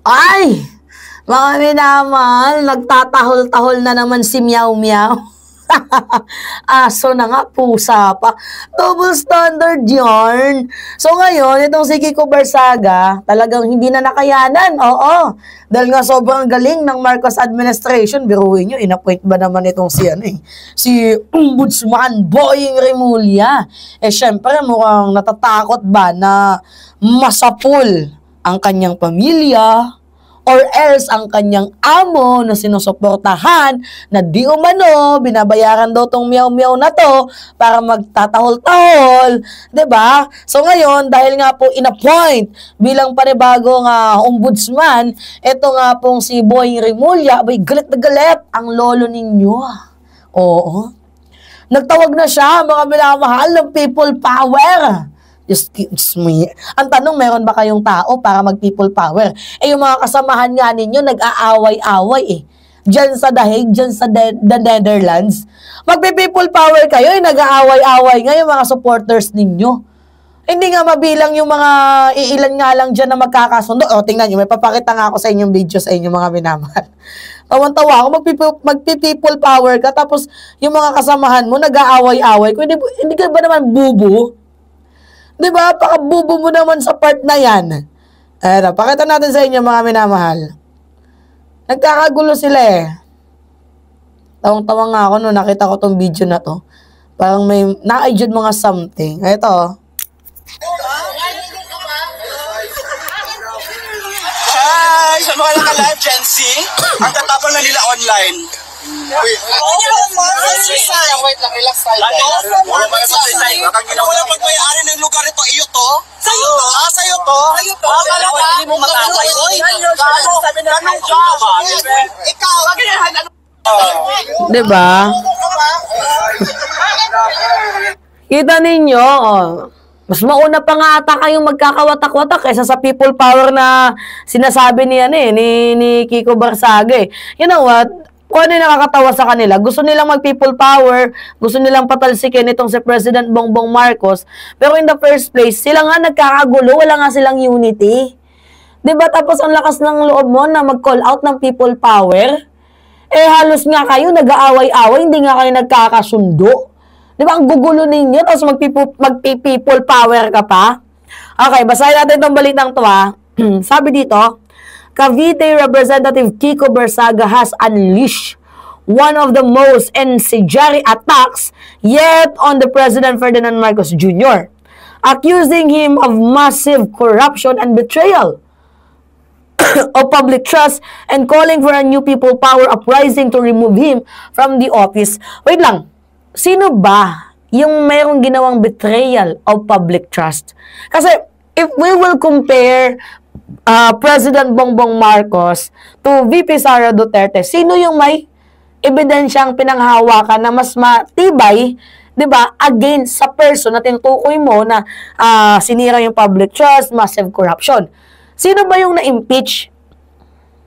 Ay! Mga minamahal, nagtatahol-tahol na naman si Meow Meow. Aso na nga, pusa pa. Double standard yarn. So ngayon, itong si Kiko Barsaga, talagang hindi na nakayanan. Oo. Dahil nga sobrang galing ng Marcos administration. Biruin nyo, inappoint ba naman itong si Ombudsman Boying Remulla. Syempre, mukhang natatakot ba na masapul ang kanyang pamilya, or else ang kanyang amo na sinusuportahan na di umano, binabayaran daw tong Meow-Meow na to para magtatahol-tahol, 'di ba? So ngayon, dahil nga po in-appoint bilang panibagong ombudsman, ito nga pong si Boying Remulla, abay galit na galit ang lolo ninyo. Oo. Nagtawag na siya, mga minamahal, ng people power. Just me. Ang tanong, meron ba kayong tao para mag-people power? Yung mga kasamahan nga ninyo, nag-aaway-away eh. Diyan sa The Hague, diyan sa the Netherlands. Mag-people power kayo, nag-aaway-away nga yung mga supporters ninyo. Hindi nga mabilang yung mga iilan nga lang dyan na magkakasundo. O, tingnan nyo, may papakita nga ako sa inyong video sa inyong mga minamahal. Tawan-tawa ako, mag-people power ka, tapos yung mga kasamahan mo, nag-aaway-away. Hindi ka ba naman bubo? Diba? Pakabubo mo naman sa part na yan. Pakita natin sa inyo mga minamahal. Nagkakagulo sila eh. Tawang-tawa nga ako nung nakita ko tong video na to. Parang may na-idjud mga something. Ito. Hi! Sa mga naka-live, Gen Z, ang tatapang na nila online. Wait lang, relax tayo. Wala pagmayari ng lugar ito, iyo to? Sa'yo to? Sa'yo to? Hindi mo mataway. Ikaw! Diba? Kita ninyo, mas mauna pa nga ata kayong magkakawatak-watak kaysa sa people power na sinasabi ni Kiko Barsaga eh. You know what? Kung ano yung nakakatawa sa kanila, gusto nilang mag-people power, gusto nilang patalsikin itong si President Bongbong Marcos, pero in the first place, sila nga nagkakagulo, wala nga silang unity. Diba? Tapos ang lakas ng loob mo na mag-call out ng people power, halos nga kayo nag-aaway-away, hindi nga kayo nagkakasundo. Diba? Ang gugulo ninyo, tapos mag-people power ka pa. Okay, basahin natin itong balitang to ha. Sabi dito, Cavite Representative Kiko Barsaga has unleashed one of the most incendiary attacks yet on the President Ferdinand Marcos Jr., accusing him of massive corruption and betrayal of public trust and calling for a new people power uprising to remove him from the office. Wait lang, sino ba yung mayroong ginawang betrayal of public trust? Kasi if we will compare President Bongbong Marcos to VP Sara Duterte, sino yung may ebidensyang pinanghawakan na mas matibay, 'di ba, against sa person na tinutukoy mo na sinira yung public trust, massive corruption? Sino ba yung na-impeach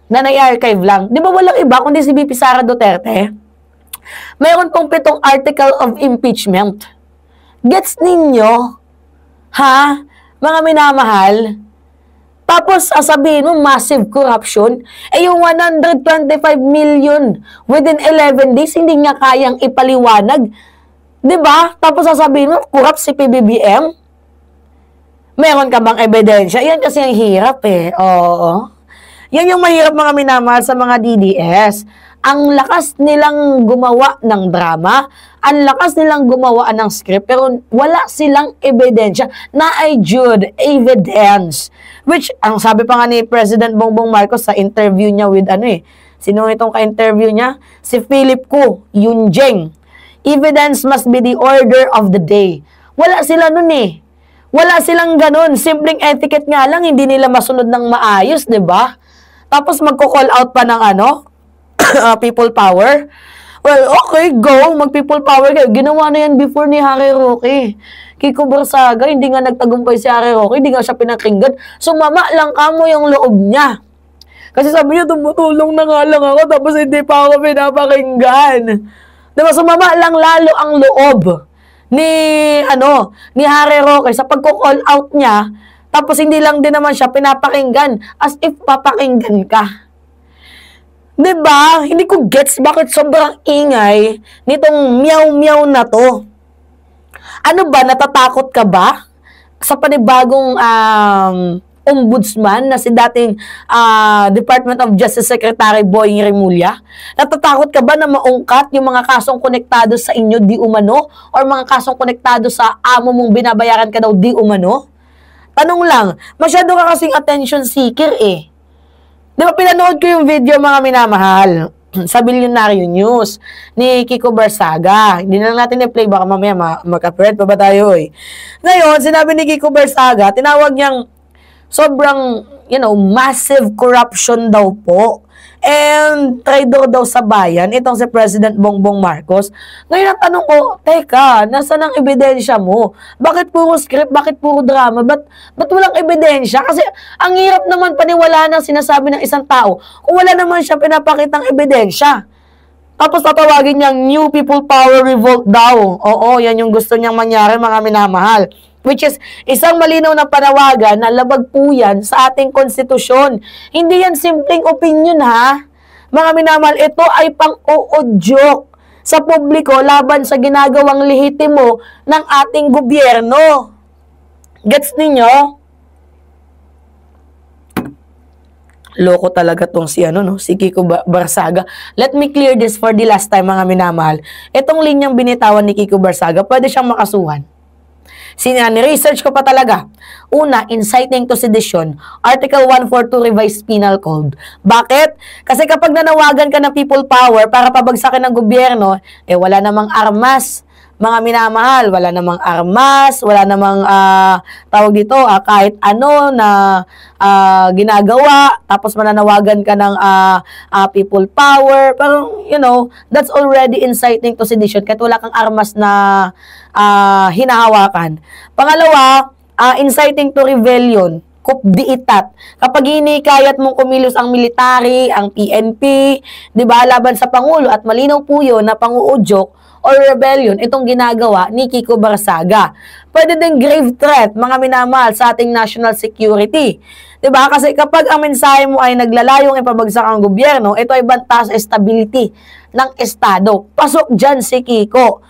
na na-archive lang? 'Di ba walang iba kundi si VP Sara Duterte? Mayroon pong 7 article of impeachment. Gets ninyo? Ha? Mga minamahal? Tapos, sasabihin mo, massive corruption, yung 125 million within 11 days, hindi niya kayang ipaliwanag. Diba? Tapos sasabihin mo, corrupt si PBBM? Meron ka bang ebidensya? Yan kasi ang hirap eh. Oo. Yan yung mahirap mga minamahal sa mga DDS. Ang lakas nilang gumawa ng drama, ang lakas nilang gumawa ng script, pero wala silang ebidensya na idjud evidence. Which, ang sabi pa nga ni President Bongbong Marcos sa interview niya with sino itong ka-interview niya? Si Philip Ku Yunjeng. Evidence must be the order of the day. Wala sila nun eh. Wala silang ganun. Simpleng etiquette nga lang, hindi nila masunod ng maayos, di ba? Tapos magko-call out pa ng people power. Well, okay, go. Mag-people power kayo. Ginawa na yan before ni Harry Roque. Kiko Barsaga, hindi nga nagtagumpay si Harry Roque, hindi nga siya pinakinggan. Sumama lang kamo yung loob niya. Kasi sabi niya, tumutulong na nga lang ako, tapos hindi pa ako pinapakinggan. Diba, sumama lang lalo ang loob ni Harry Roque sa pagko-call out niya Tapos hindi lang din naman siya pinapakinggan as if papakinggan ka. 'Di ba? Hindi ko gets bakit sobrang ingay nitong meow-meow na to. Ano ba, natatakot ka ba sa panibagong ombudsman na si dating Department of Justice Secretary Boying Remulla? Natatakot ka ba na maungkat yung mga kasong konektado sa inyo di umano or mga kasong konektado sa amo mong binabayaran ka daw di umano? Tanong lang, masyado ka kasing attention seeker eh. Di ba pinanood ko yung video mga minamahal sa Bilyonaryo News ni Kiko Barsaga. Hindi na lang natin i-play, baka mamaya magka-copyright pa ba tayo eh. Ngayon, sinabi ni Kiko Barsaga, tinawag niyang sobrang, massive corruption daw po. And traidor daw sa bayan, itong si President Bongbong Marcos. Ngayon ang tanong ko, teka, nasaan ang ebidensya mo? Bakit puro script? Bakit puro drama? Ba't walang ebidensya? Kasi ang hirap naman paniwalaan ng sinasabi ng isang tao kung wala naman siya pinapakitang ebidensya. Tapos tatawagin niyang New People Power Revolt daw. Oo, yan yung gusto niyang mangyari, mga minamahal. Which is isang malinaw na panawagan na labag po yan sa ating konstitusyon. Hindi yan simpleng opinion ha. Mga minamahal, ito ay pang-uudyok sa publiko laban sa ginagawang lehitimo ng ating gobyerno. Gets ninyo? Loko talaga tong si Kiko Barsaga. Let me clear this for the last time, mga minamahal. Itong linyang binitawan ni Kiko Barsaga, pwede siyang makasuhan. Ni-research ko pa talaga. Una, inciting to sedition, Article 142 Revised Penal Code. Bakit? Kasi kapag nanawagan ka ng people power para pabagsakin ng gobyerno, wala namang armas. Mga minamahal, wala namang armas, wala namang tawag dito, kahit ano na ginagawa, tapos mananawagan ka ng people power. Pero, that's already inciting to sedition kahit wala kang armas na hinahawakan. Pangalawa, inciting to rebellion, kupdiitat. Kapag hinikayat mong kumilos ang military, ang PNP, 'di ba, laban sa pangulo at malinaw po 'yon na panguudyok or rebellion itong ginagawa ni Kiko Barsaga. Pwede din grave threat, mga minamahal, sa ating national security. 'Di ba? Kasi kapag ang mensahe mo ay naglalayong ipabagsak ang gobyerno, ito ay banta sa stability ng Estado. Pasok dyan si Kiko.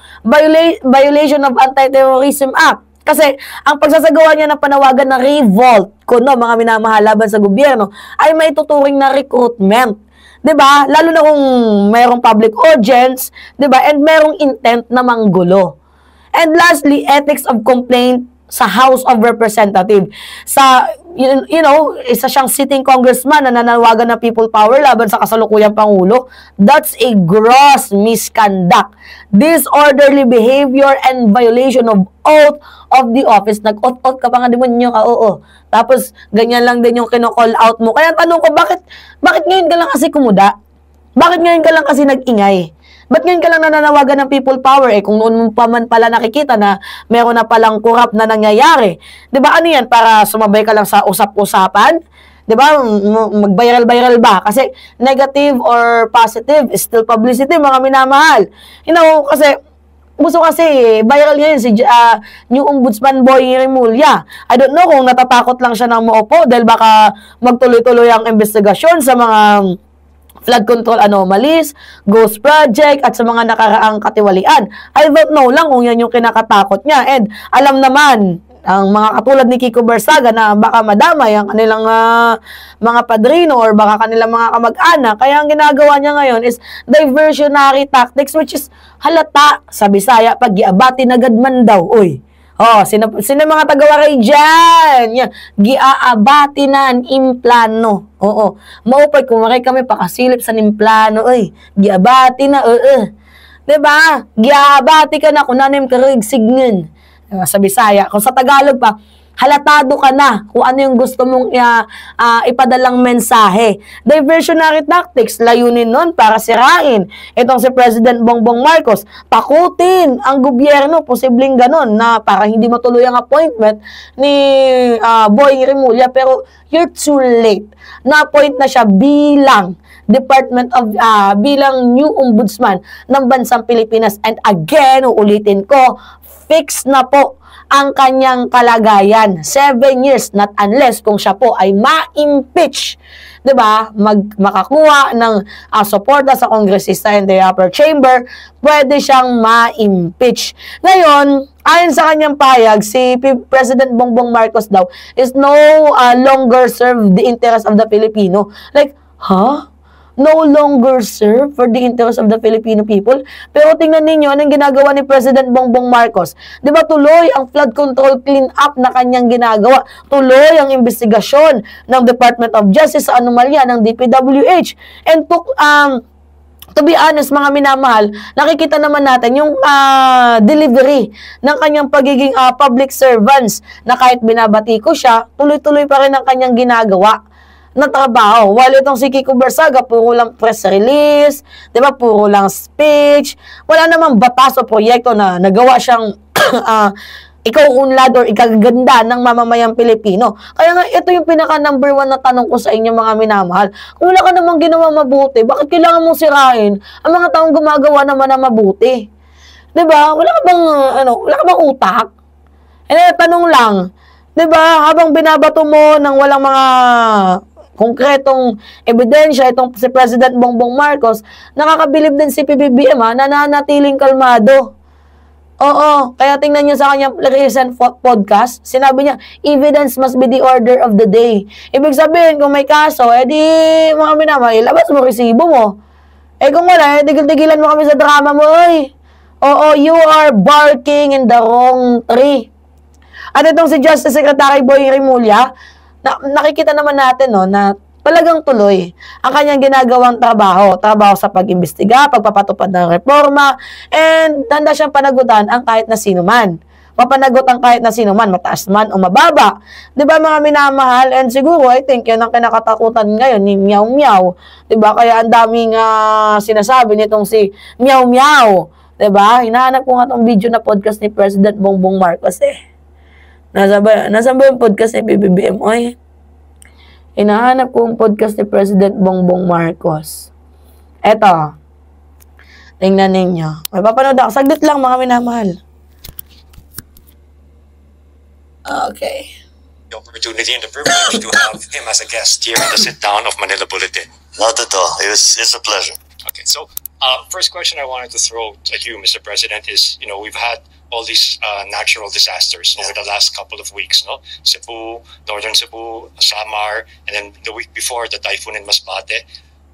Violation of Anti-Terrorism Act. Kasi ang pagsasagawa niya ng panawagan na revolt, mga minamahal, laban sa gobyerno, ay may tuturing na recruitment. 'Di ba? Lalo na kung mayroong public audience, 'di ba? And mayroong intent na manggulo. And lastly, ethics of complaint sa House of Representatives. Sa isa siyang sitting congressman na nananawagan ng people power laban sa kasalukuyang pangulo. That's a gross misconduct, disorderly behavior, and violation of oath of the office. Nag-oath ka pa nga, demonyo ka, oo. Tapos, ganyan lang din yung kino-call out mo. Kaya tanong ko, bakit ngayon ka lang kasi kumuda? Bakit ngayon ka lang kasi nag-ingay? Ba't ngayon ka lang nananawagan ng people power? Kung noon mo pa man pala nakikita na meron na palang corrupt na nangyayari. 'Di ba ano yan? Para sumabay ka lang sa usap-usapan? 'Di ba? Mag-viral-viral ba? Kasi negative or positive is still publicity, mga minamahal. Kasi gusto kasi viral ngayon si new Ombudsman Boying Remulla. I don't know kung natatakot lang siya ng maupo dahil baka magtuloy-tuloy ang investigasyon sa mga flood control anomalies, ghost project, at sa mga nakaraang katiwalian. I don't know lang kung yan yung kinakatakot niya. And alam naman, ang mga katulad ni Kiko Barsaga na baka madamay ang kanilang mga padrino or baka kanilang mga kamag-anak. Kaya ang ginagawa niya ngayon is diversionary tactics, which is halata sa Bisaya, pag giabati na gadman daw. Uy, sino mga taga-waray dyan? Yan, giaabati na ang implano. Oo, maupay kung waray kami pakasilip sa implano. Uy, giabati na, diba? Giabati ka na kung nanim karigsignin. Sa Bisaya. Kung sa Tagalog pa, halatado ka na kung ano yung gusto mong ipadalang mensahe. Diversionary tactics, layunin nun para sirain itong si President Bongbong Marcos. Takutin ang gobyerno, posibleng ganon, na para hindi matuloy ang appointment ni Boying Remulla. Pero you're too late. Na-appoint na siya bilang bilang new ombudsman ng bansang Pilipinas. And again, uulitin ko, fix na po ang kanyang kalagayan. 7 years, not unless kung siya po ay ma-impeach. Diba? Makakuha ng suporta sa kongresista in the upper chamber, pwede siyang ma-impeach. Ngayon, ayon sa kanyang payag, si President Bongbong Marcos daw is no longer serve the interest of the Filipino. Like, huh? No longer serve for the interest of the Filipino people. Pero tingnan ninyo, anong ginagawa ni President Bongbong Marcos? Di ba tuloy ang flood control clean-up na kanyang ginagawa? Tuloy ang investigasyon ng Department of Justice sa anomalya ng DPWH. And to be honest, mga minamahal, nakikita naman natin yung delivery ng kanyang pagiging public servants na kahit binabati ko siya, tuloy-tuloy pa rin ang kanyang ginagawa na trabaho. While itong si Kiko Barsaga, puro lang press release, di ba, puro lang speech, wala namang batas o proyekto na nagawa siyang ikaw-unlad or ikaganda ng mamamayang Pilipino. Kaya nga, ito yung pinaka-number 1 na tanong ko sa inyo, mga minamahal. Kung wala ka namang ginawa mabuti, bakit kailangan mong sirain ang mga taong gumagawa naman na mabuti? Di ba? Wala ka bang utak? Tanong lang, di ba, habang binabato mo ng walang mga konkretong ebidensya, itong si President Bongbong Marcos, nakakabilib din si PBBM, nananatiling kalmado. Oo, kaya tingnan niyo sa kanyang recent podcast, sinabi niya, evidence must be the order of the day. Ibig sabihin, kung may kaso, edi mga minamahal, ilabas mo, resibo mo. Kung wala, tigil-tigilan mo kami sa drama mo, oy. Oo, you are barking in the wrong tree. At itong si Justice Secretary Boy Rimulya, nakikita naman natin na talagang tuloy ang kanyang ginagawang trabaho sa pag-imbestiga, pagpapatupad ng reforma, and handa siyang panagutan ang kahit na sino man. Papanagot ang kahit na sino man, mataas man o mababa. Di ba, mga minamahal? And siguro, I think, yan ang kinakatakutan ngayon ni Meow Meow. Di ba? Kaya ang daming sinasabi nitong si Meow Meow. Di ba? Hinahanap ko nga itong video na podcast ni President Bongbong Marcos Nasa ba yung podcast ni BBBM? Oy, hinahanap ko yung podcast ni President Bongbong Marcos. Eto. Tingnan ninyo. May papanood ako. Saglit lang, mga minamahal. Okay. The opportunity and the privilege to have him as a guest here in the sit-down of Manila Bulletin. Not at all. It's a pleasure. Okay, so first question I wanted to throw at you, Mr. President, is, we've had all these natural disasters over the last couple of weeks, no? Cebu, Northern Cebu, Samar, and then the week before, the typhoon in Masbate.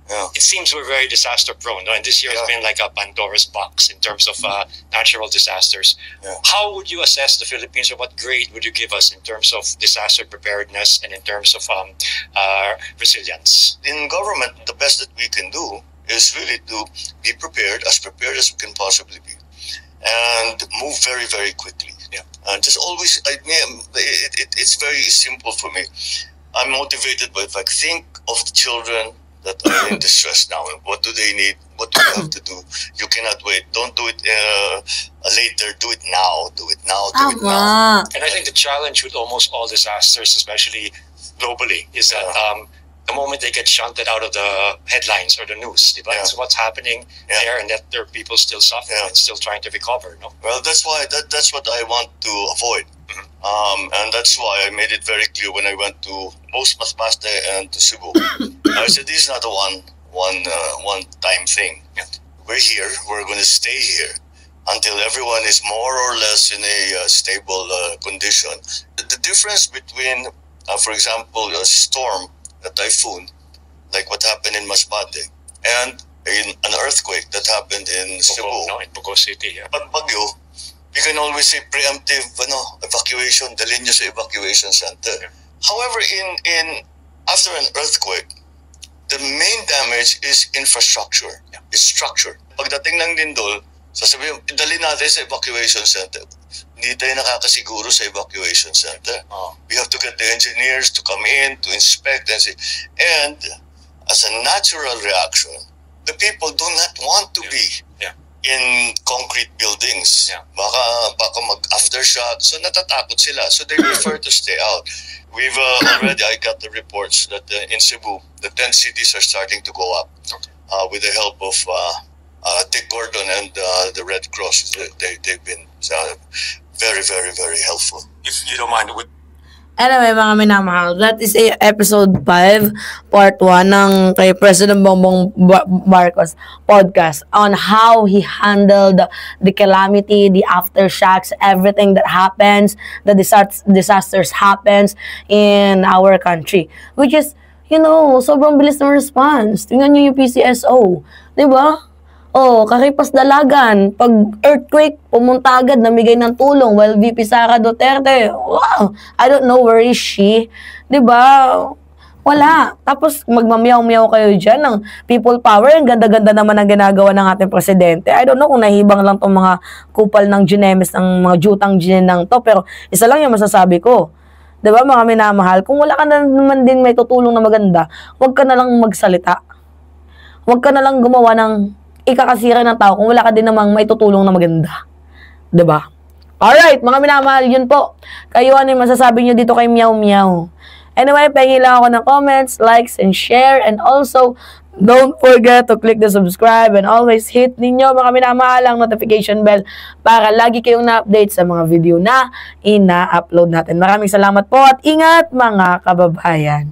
Yeah. It seems we're very disaster prone, no? And this year has been like a Pandora's box in terms of natural disasters. Yeah. How would you assess the Philippines, or what grade would you give us in terms of disaster preparedness and in terms of resilience? In government, the best that we can do is really to be prepared as we can possibly be, and move very, very quickly. Yeah. And just always, it's very simple for me. I'm motivated by the fact, think of the children that are in distress now. What do they need? What do we have to do? You cannot wait. Don't do it later. Do it now. Do it now. Do it now. And I think the challenge with almost all disasters, especially globally, is that the moment they get shunted out of the headlines or the news, it's what's happening there, and that there are people still suffering and still trying to recover. No? Well, that's why that's what I want to avoid. And that's why I made it very clear when I went to both Masbate and to Cebu. I said, this is not a one-time thing. Yeah. We're here. We're going to stay here until everyone is more or less in a stable condition. The difference between, for example, a storm, a typhoon, like what happened in Masbate, and an earthquake that happened in Cebu. In Bogo City. Yeah. Pag bagyo, you can always say preemptive evacuation, dalhin nyo sa evacuation center. Yeah. However, after an earthquake, the main damage is infrastructure, is structure. Pagdating ng lindol, sasabihin, dalhin natin sa evacuation center. Hindi tayo nakakasiguro sa evacuation center. We have to get the engineers to come in, to inspect and see. And as a natural reaction, the people do not want to be in concrete buildings. Baka mag-aftershock. So natatakot sila. So they prefer to stay out. We've I got the reports that in Cebu, the 10 cities are starting to go up with the help of Dick Gordon and the Red Cross, they've been very, very, very helpful. If you don't mind, would Anyway, mga minamahal, that is episode 5, part 1 ng kay President Bongbong Marcos podcast on how he handled the calamity, the aftershocks, everything that happens, the disasters happens in our country. Which is, you know, sobrang bilis ng response. Tingnan nyo yung PCSO. Diba? Oh, karipas dalagan. Pag earthquake, pumunta agad, namigay ng tulong. While VP Sara Duterte, wow, I don't know where is she. Diba? Wala. Tapos magmamiyaw-miyaw kayo dyan ng people power. Ang ganda-ganda naman ang ginagawa ng ating presidente. I don't know kung nahibang lang tong mga kupal ng ginemes, ng mga jutang ginenang to. Pero isa lang yung masasabi ko. Diba, mga minamahal? Kung wala ka na naman din may tutulong na maganda, huwag ka na lang magsalita. Huwag ka na lang gumawa ng ikakasira ng tao kung wala ka din namang may tutulong na maganda. Diba? Alright, mga minamahal, yun po. Kayo ano yung masasabi nyo dito kay Meow Meow? Anyway, pahingi lang ako ng comments, likes, and share. And also, don't forget to click the subscribe and always hit ninyo mga minamahal ang notification bell para lagi kayong na-update sa mga video na ina-upload natin. Maraming salamat po at ingat mga kababayan.